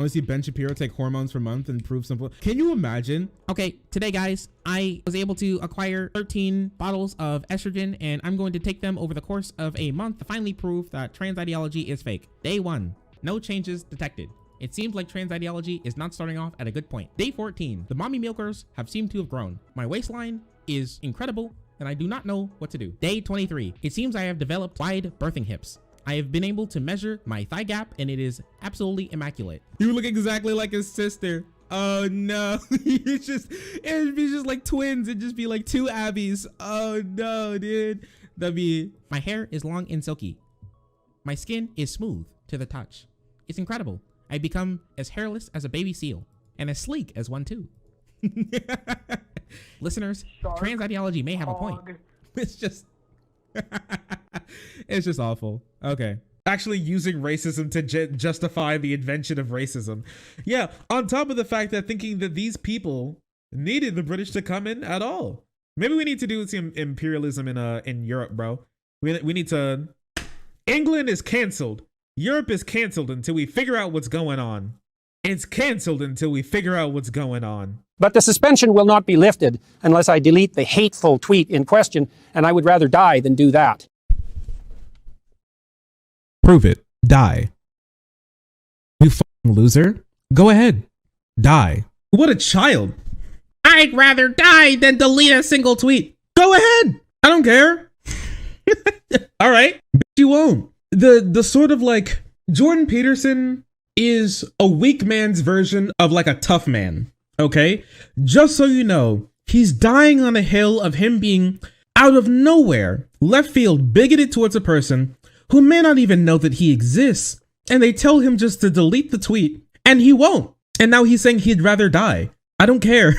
want to see Ben Shapiro take hormones for a month and prove simple. Can you imagine? Okay, today guys, I was able to acquire 13 bottles of estrogen and I'm going to take them over the course of a month to finally prove that trans ideology is fake. Day 1, no changes detected. It seems like trans ideology is not starting off at a good point. Day 14, the mommy milkers have seemed to have grown. My waistline is incredible and I do not know what to do. Day 23, it seems I have developed wide birthing hips. I have been able to measure my thigh gap and it is absolutely immaculate. You look exactly like his sister. Oh no, it'd be just like twins. It'd just be like two Abbies. Oh no, dude. My hair is long and silky. My skin is smooth to the touch. It's incredible. I become as hairless as a baby seal and as sleek as one too. Listeners, trans ideology may have a point. It's just it's just awful. Okay, actually using racism to justify the invention of racism. Yeah, on top of the fact that thinking that these people needed the British to come in at all. Maybe we need to do some imperialism in Europe, bro. We need to. England is canceled. Europe is canceled until we figure out what's going on. It's canceled until we figure out what's going on. But the suspension will not be lifted unless I delete the hateful tweet in question, and I would rather die than do that. Prove it. Die. You fucking loser. Go ahead. Die. What a child. I'd rather die than delete a single tweet. Go ahead. I don't care. All right. But you won't. The sort of like Jordan Peterson is a weak man's version of like a tough man. Okay, just so you know, he's dying on a hill of him being out of nowhere, left field, bigoted towards a person who may not even know that he exists. And they tell him just to delete the tweet and he won't. And now he's saying he'd rather die. I don't care.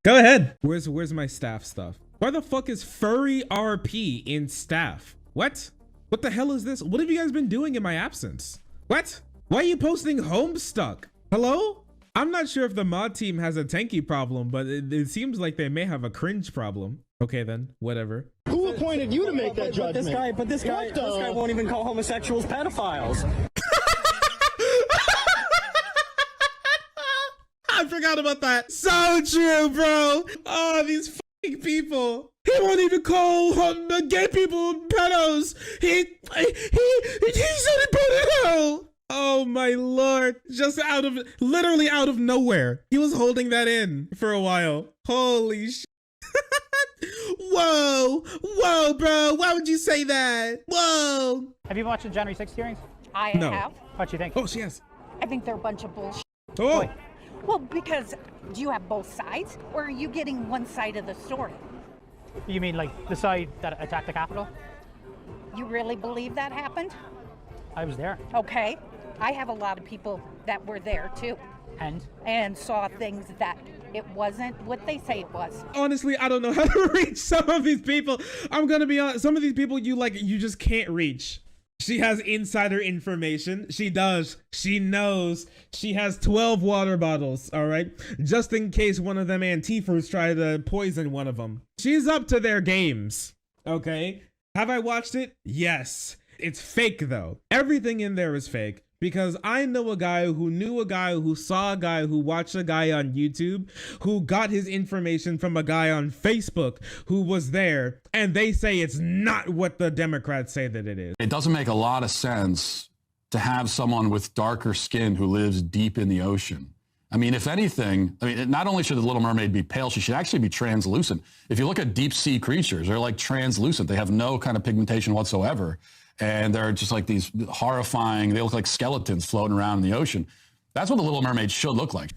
Go ahead. Where's my staff stuff? Why the fuck is furry RP in staff? What the hell is this? What have you guys been doing in my absence? What? Why are you posting Homestuck? Hello? I'm not sure if the mod team has a tanky problem, but it seems like they may have a cringe problem. Okay then, whatever. Who appointed you to make that judgment? But this guy won't even call homosexuals pedophiles. I forgot about that. So true, bro. Oh, these fucking people. He won't even call gay people pedos. He said he put it out. Oh my lord, just literally out of nowhere. He was holding that in for a while. Holy shit. Whoa, bro. Why would you say that? Whoa. Have you watched the January 6th hearings? I No. have. What do you think? Oh, she has. I think they're a bunch of bullshit. Oh. Boy. Well, because do you have both sides or are you getting one side of the story? You mean like the side that attacked the Capitol? You really believe that happened? I was there. Okay. I have a lot of people that were there too. And saw things that it wasn't what they say it was. Honestly, I don't know how to reach some of these people. I'm gonna be honest. Some of these people you just can't reach. She has insider information. She does. She knows. She has 12 water bottles, all right? Just in case one of them Antifers try to poison one of them. She's up to their games, okay? Have I watched it? Yes. It's fake though. Everything in there is fake. Because I know a guy who knew a guy who saw a guy who watched a guy on YouTube who got his information from a guy on Facebook who was there, and they say it's not what the Democrats say that it is. It doesn't make a lot of sense to have someone with darker skin who lives deep in the ocean. I mean, if anything, not only should the Little Mermaid be pale, she should actually be translucent. If you look at deep sea creatures, they're like translucent. They have no kind of pigmentation whatsoever. And they're just like these horrifying, they look like skeletons floating around in the ocean. That's what the Little Mermaid should look like.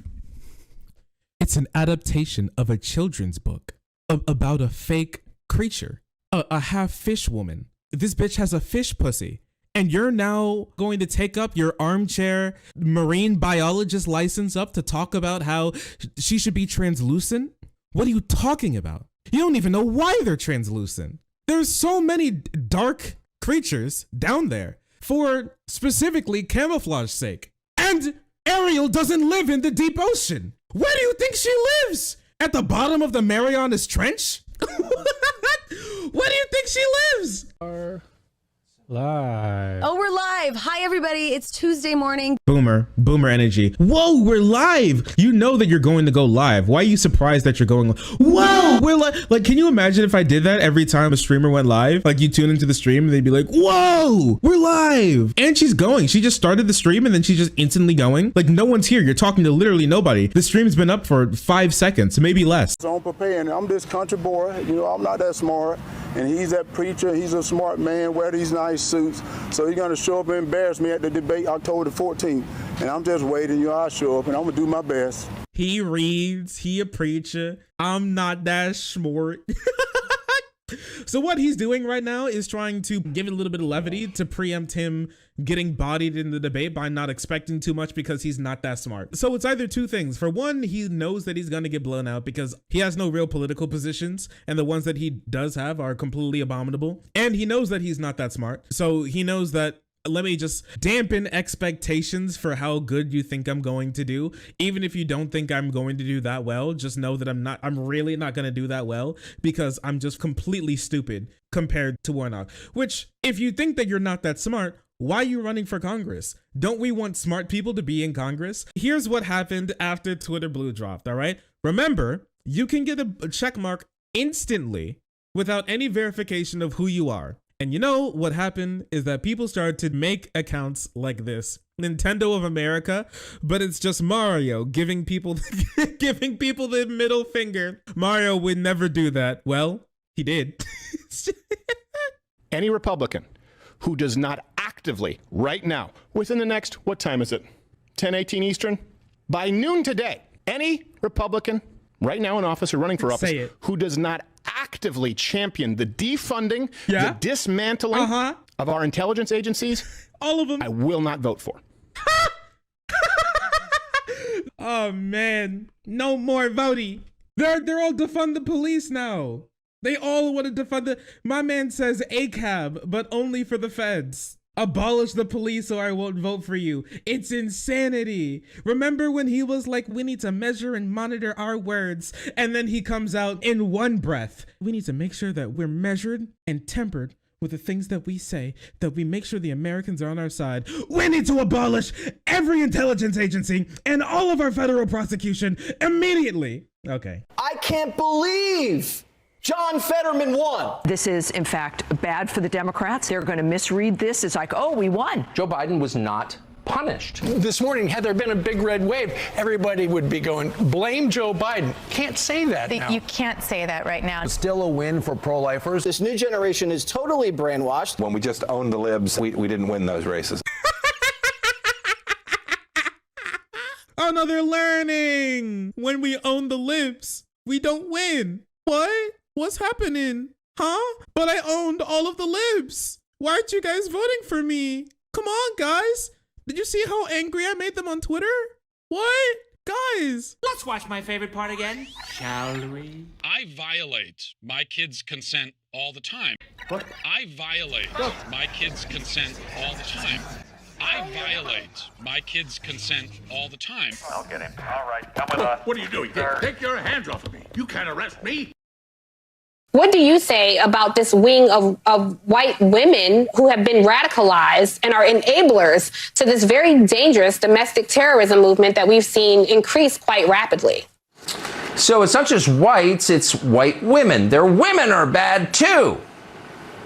It's an adaptation of a children's book about a fake creature, a half fish woman. This bitch has a fish pussy. And you're now going to take up your armchair marine biologist license up to talk about how she should be translucent? What are you talking about? You don't even know why they're translucent. There's so many dark creatures down there for specifically camouflage sake. And Ariel doesn't live in the deep ocean. Where do you think she lives? At the bottom of the Marianas Trench? Where do you think she lives? Live. Oh, we're live. Hi, everybody. It's Tuesday morning. Boomer energy. Whoa, we're live. You know that you're going to go live. Why are you surprised that you're going? Whoa, we're live. Like, can you imagine if I did that every time a streamer went live? Like, you tune into the stream and they'd be like, whoa, we're live. And she's going. She just started the stream and then she's just instantly going. Like, no one's here. You're talking to literally nobody. The stream's been up for 5 seconds, maybe less. So I'm preparing. I'm this country boy. You know, I'm not that smart. And he's that preacher. He's a smart man, wear these nice suits. So he's going to show up and embarrass me at the debate October the 14th. And I'm just waiting. You know, I'll show up and I'm going to do my best. He reads. He a preacher. I'm not that smart. So what he's doing right now is trying to give it a little bit of levity to preempt him getting bodied in the debate by not expecting too much because he's not that smart. So it's either two things. For one, he knows that he's going to get blown out because he has no real political positions and the ones that he does have are completely abominable. And he knows that he's not that smart. So he knows that, let me just dampen expectations for how good you think I'm going to do. Even if you don't think I'm going to do that well, just know that I'm really not going to do that well because I'm just completely stupid compared to Warnock. Which, if you think that you're not that smart, why are you running for Congress? Don't we want smart people to be in Congress? Here's what happened after Twitter Blue dropped, all right? Remember, you can get a check mark instantly without any verification of who you are. And you know what happened is that people started to make accounts like this. Nintendo of America, but it's just Mario giving people the middle finger. Mario would never do that. Well, he did. Any Republican who does not actively, right now, within the next, what time is it? 10:18 Eastern? By noon today, any Republican right now in office or running for office who does not actively champion the defunding, the dismantling of our intelligence agencies, all of them, I will not vote for. Oh man, no more voting. They're all defund the police now. They all want to defund my man says ACAB, but only for the feds. Abolish the police or I won't vote for you. It's insanity. Remember when he was like, we need to measure and monitor our words. And then he comes out in one breath. We need to make sure that we're measured and tempered with the things that we say, that we make sure the Americans are on our side. We need to abolish every intelligence agency and all of our federal prosecution immediately. Okay. I can't believe John Fetterman won. This is, in fact, bad for the Democrats. They're going to misread this as like, oh, we won. Joe Biden was not punished. This morning, had there been a big red wave, everybody would be going, blame Joe Biden. Can't say that now. You can't say that right now. It's still a win for pro-lifers. This new generation is totally brainwashed. When we just owned the libs, we didn't win those races. Oh no, they're learning. When we own the libs, we don't win. What? What's happening? Huh? But I owned all of the libs. Why aren't you guys voting for me? Come on, guys. Did you see how angry I made them on Twitter? What? Guys. Let's watch my favorite part again, shall we? I violate my kids' consent all the time. What? I violate my kids' consent all the time. I violate my kids' consent all the time. I'll get him. All right, come with us. What are you doing? Take your hands off of me. You can't arrest me. What do you say about this wing of white women who have been radicalized and are enablers to this very dangerous domestic terrorism movement that we've seen increase quite rapidly? So it's not just whites, it's white women. Their women are bad too.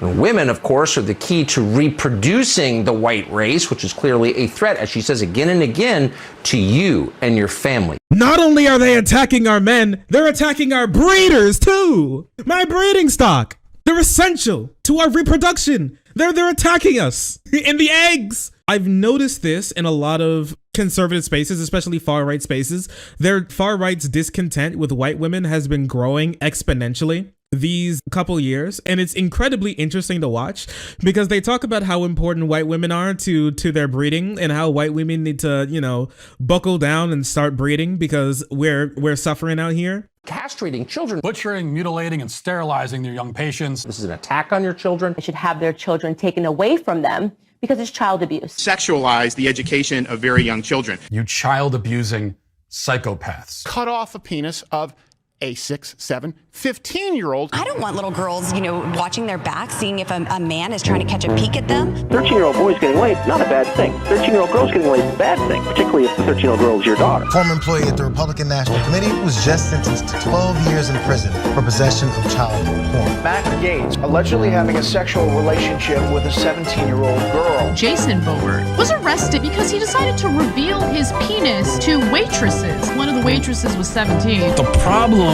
And women, of course, are the key to reproducing the white race, which is clearly a threat, as she says again and again, to you and your family. Not only are they attacking our men, they're attacking our breeders too. My breeding stock. They're essential to our reproduction. They're attacking us in the eggs. I've noticed this in a lot of conservative spaces, especially far-right spaces. Their far-right's discontent with white women has been growing exponentially these couple years, and it's incredibly interesting to watch because they talk about how important white women are to their breeding and how white women need to, you know, buckle down and start breeding because we're suffering out here. Castrating children, butchering, mutilating, and sterilizing their young patients. This is an attack on your children. They should have their children taken away from them because it's child abuse. Sexualize the education of very young children. You child abusing psychopaths. Cut off a penis of a 6, 7, 15-year-old. I don't want little girls, watching their back, seeing if a man is trying to catch a peek at them. 13-year-old boys getting laid, not a bad thing. 13-year-old girls getting laid is a bad thing, particularly if the 13-year-old girl is your daughter. Former employee at the Republican National Committee was just sentenced to 12 years in prison for possession of child porn. Matt Gates allegedly having a sexual relationship with a 17-year-old girl. Jason Bower was arrested because he decided to reveal his penis to waitresses. One of the waitresses was 17. The problem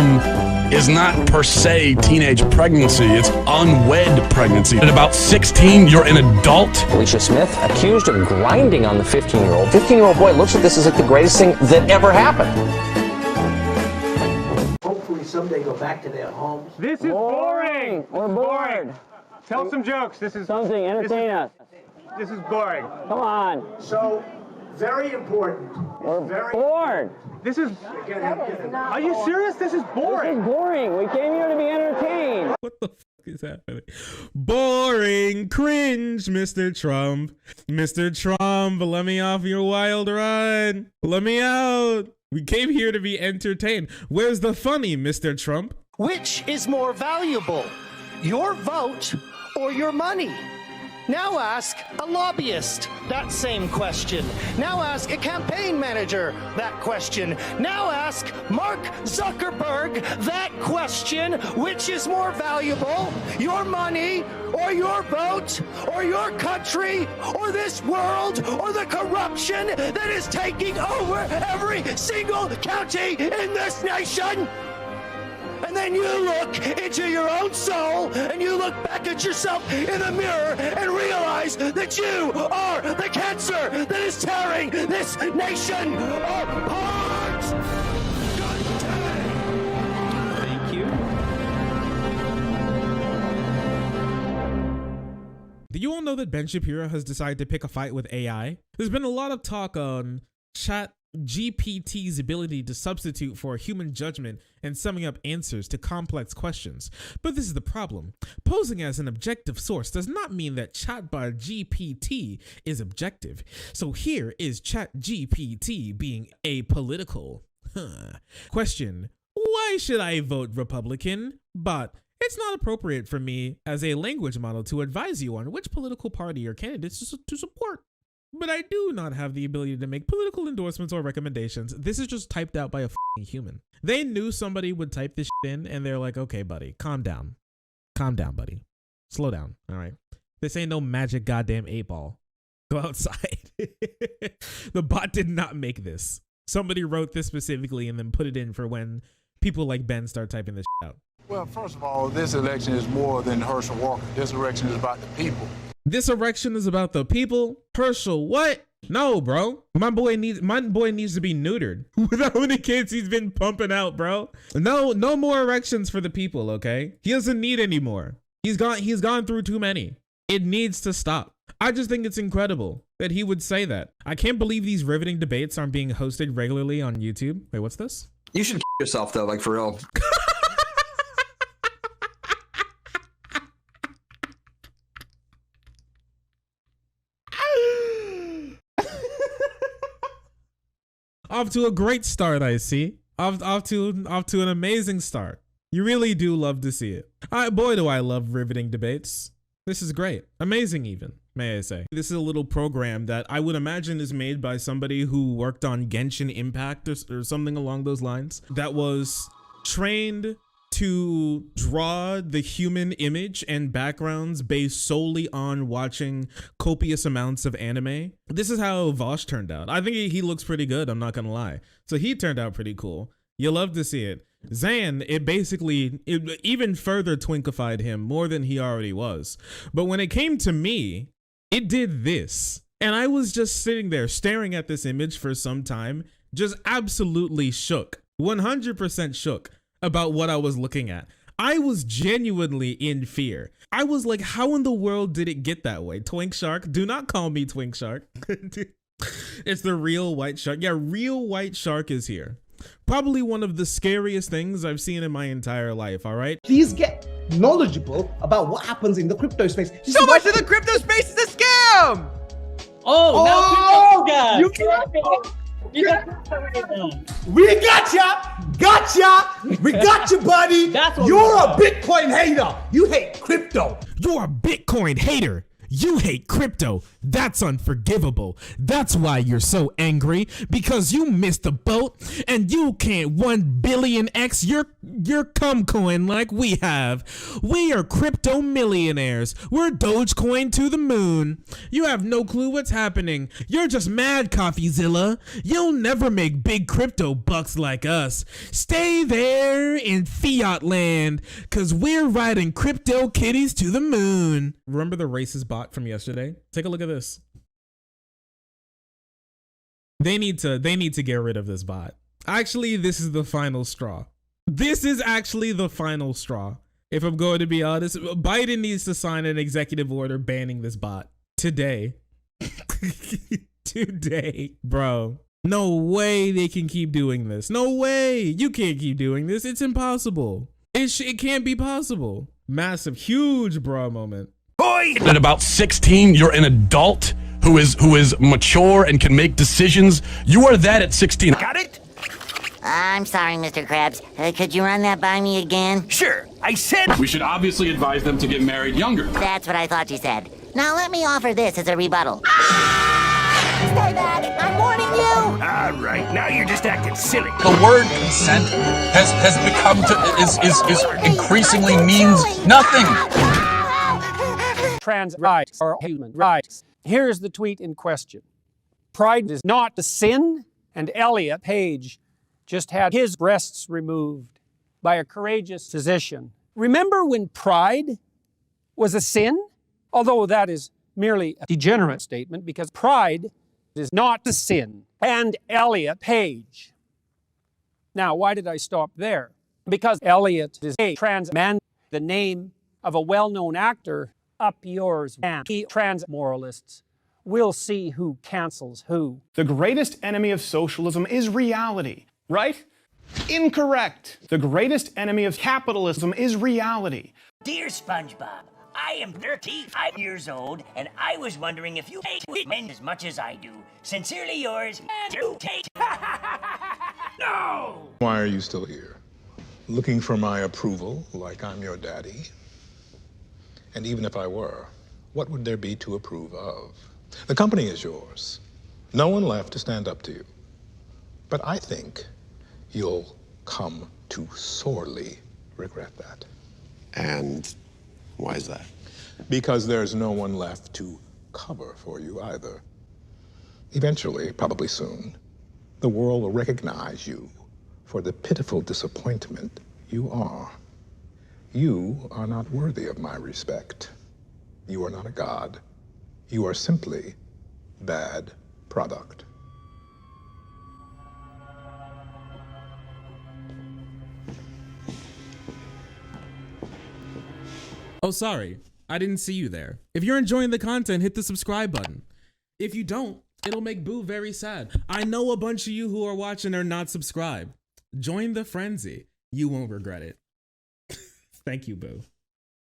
is not per se teenage pregnancy, it's unwed pregnancy. At about 16, you're an adult. Alicia Smith accused of grinding on the 15-year-old. 15-year-old boy looks at this as like the greatest thing that ever happened. Hopefully someday go back to their homes. This is boring. We're bored. Tell some jokes. This is something. Entertain us. This is boring. Come on. So, very important. We're very bored. This is. Are you serious? This is boring. This is boring. We came here to be entertained. What the fuck is happening? Boring, cringe, Mr. Trump. Mr. Trump, let me off your wild ride. Let me out. We came here to be entertained. Where's the funny, Mr. Trump? Which is more valuable, your vote or your money? Now ask a lobbyist that same question. Now ask a campaign manager that question. Now ask Mark Zuckerberg that question. Which is more valuable, your money or your vote or your country or this world or the corruption that is taking over every single county in this nation? And then you look into your own soul and you look back at yourself in the mirror and realize that you are the cancer that is tearing this nation apart. Thank you. Do you all know that Ben Shapiro has decided to pick a fight with AI? There's been a lot of talk on ChatGPT's ability to substitute for human judgment and summing up answers to complex questions. But this is the problem. Posing as an objective source does not mean that chatbot GPT is objective. So here is ChatGPT being apolitical. Question: why should I vote Republican? But it's not appropriate for me as a language model to advise you on which political party or candidates to support. But I do not have the ability to make political endorsements or recommendations. This is just typed out by a f***ing human. They knew somebody would type this shit in and they're like, okay, buddy, calm down. Calm down, buddy. Slow down, all right? This ain't no magic goddamn 8-ball. Go outside. The bot did not make this. Somebody wrote this specifically and then put it in for when people like Ben start typing this shit out. Well, first of all, this election is more than Herschel Walker. This election is about the people. This erection is about the people. Herschel, what? No, bro. My boy needs to be neutered. With how many kids he's been pumping out, bro. No more erections for the people, okay? He doesn't need any more. He's gone through too many. It needs to stop. I just think it's incredible that he would say that. I can't believe these riveting debates aren't being hosted regularly on YouTube. Wait, what's this? You should yourself though, like for real. Off to a great start, I see. Off to an amazing start. You really do love to see it. Boy, do I love riveting debates. This is great. Amazing even, may I say. This is a little program that I would imagine is made by somebody who worked on Genshin Impact or something along those lines, that was trained to draw the human image and backgrounds based solely on watching copious amounts of anime. This is how Walsh turned out. I think he looks pretty good, I'm not gonna lie. So he turned out pretty cool. You love to see it. Zan, it even further twinkified him more than he already was. But when it came to me, it did this. And I was just sitting there staring at this image for some time, just absolutely shook, 100% shook about what I was looking at. I was genuinely in fear. I was like, how in the world did it get that way? Twink Shark, do not call me Twink Shark. It's the real white shark. Yeah, real white shark is here. Probably one of the scariest things I've seen in my entire life, all right? Please get knowledgeable about what happens in the crypto space. So much of the crypto space is a scam! Oh, now crypto We got ya! Gotcha! We got you, buddy! You're a Bitcoin hater! You hate crypto! You're a Bitcoin hater! You hate crypto. That's unforgivable. That's why you're so angry, because you missed the boat and you can't 1 billion X your cum coin like we have. We are crypto millionaires. We're Dogecoin to the moon. You have no clue what's happening. You're just mad, CoffeeZilla. You'll never make big crypto bucks like us. Stay there in fiat land, cause we're riding crypto kitties to the moon. Remember the racist bot from yesterday? Take a look at this. They need to get rid of this bot. Actually, this is the final straw. This is actually the final straw. If I'm going to be honest, Biden needs to sign an executive order banning this bot today. Today, bro. No way they can keep doing this. No way. You can't keep doing this. It's impossible. It can't be possible. Massive, huge bro moment. At about 16, you're an adult who is mature and can make decisions. You are that at 16. Got it? I'm sorry, Mr. Krabs. Could you run that by me again? Sure. I said... We should obviously advise them to get married younger. That's what I thought you said. Now let me offer this as a rebuttal. Stay back! I'm warning you! All right, now you're just acting silly. The word consent has become is increasingly means nothing. Trans rights are human rights. Here's the tweet in question. Pride is not a sin, and Elliot Page just had his breasts removed by a courageous physician. Remember when pride was a sin? Although that is merely a degenerate statement, because pride is not a sin. And Elliot Page. Now, why did I stop there? Because Elliot is a trans man, the name of a well-known actor. Up yours, man. Trans moralists. We'll see who cancels who. The greatest enemy of socialism is reality, right? Incorrect. The greatest enemy of capitalism is reality. Dear Spongebob, I am 35 years old, and I was wondering if you hate men as much as I do. Sincerely yours, Andrew Tate. No! Why are you still here? Looking for my approval like I'm your daddy? And even if I were, what would there be to approve of? The company is yours. No one left to stand up to you. But I think you'll come to sorely regret that. And why is that? Because there's no one left to cover for you either. Eventually, probably soon, the world will recognize you for the pitiful disappointment you are. You are not worthy of my respect. You are not a god. You are simply bad product. Oh, sorry. I didn't see you there. If you're enjoying the content, hit the subscribe button. If you don't, it'll make Boo very sad. I know a bunch of you who are watching are not subscribed. Join the frenzy. You won't regret it. Thank you, Boo.